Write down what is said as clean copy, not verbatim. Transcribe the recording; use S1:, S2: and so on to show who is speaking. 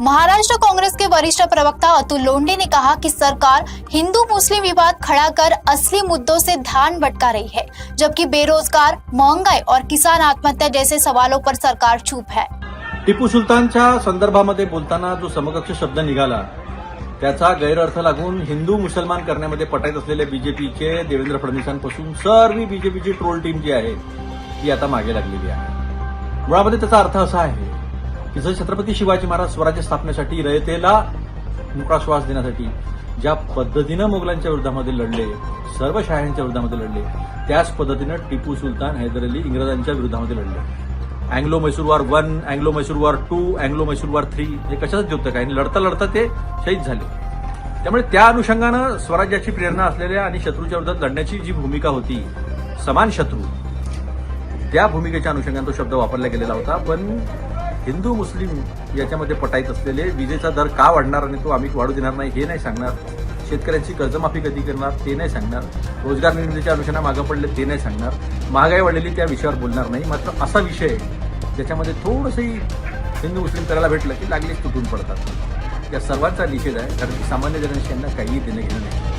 S1: महाराष्ट्र कांग्रेस के वरिष्ठ प्रवक्ता अतुल लोंढे ने कहा कि सरकार हिंदू मुस्लिम विवाद खड़ा कर असली मुद्दों से ध्यान भटका रही है, जबकि बेरोजगार, महंगाई और किसान आत्महत्या जैसे सवालों पर सरकार चुप है।
S2: टिपू सुलतानच्या संदर्भामध्ये बोलताना जो समकक्ष शब्द निघाला त्याचा गैरअर्थ लागून हिंदू मुसलमान करण्यामध्ये पटाईत असलेले बीजेपीचे देवेंद्र फडणवीसांपासून सर्व बीजेपीची ट्रोल टीम जी आहे ती आता मागे लागलेली आहे। मुळामध्ये त्याचा अर्थ असा आहे की जर छत्रपती शिवाजी महाराज स्वराज्य स्थापनेसाठी रयतेला मोकळा श्वास देण्यासाठी ज्या पद्धतीनं मोगलांच्या विरोधामध्ये लढले, सर्व शहांच्या विरोधामध्ये लढले, त्याच पद्धतीनं टिपू सुलतान हैदर अली इंग्रजांच्या विरोधामध्ये लढले। Anglo Mysore war 1, Anglo Mysore war 2, Anglo Mysore war 3 हे कशाच होतं काय, लढता लढता ते शहीद झाले। त्यामुळे त्या अनुषंगानं स्वराज्याची प्रेरणा असलेल्या आणि शत्रूच्या विरोधात लढण्याची जी भूमिका होती, समान शत्रू, त्या भूमिकेच्या अनुषंगाने तो शब्द वापरला गेलेला होता। पण हिंदू मुस्लिम याच्यामध्ये पटाईत असलेले विजेचा दर का वाढणार आणि तो आम्ही वाढू देणार नाही हे नाही सांगणार, शेतकऱ्यांची कर्जमाफी कधी करणार ते नाही सांगणार, रोजगार निर्मितीच्या अनुषंगाने मागं पडले ते नाही सांगणार, महागाई वाढलेली त्या विषयावर बोलणार नाही। मात्र असा विषय ज्याच्यामध्ये थोडंसंही हिंदू मुस्लिम करायला भेटलं की लागलीच तुटून पडतात। या सर्वांचा निषेध आहे, कारण की सामान्य जनतेशी यांना काहीही देणं घेणं नाही।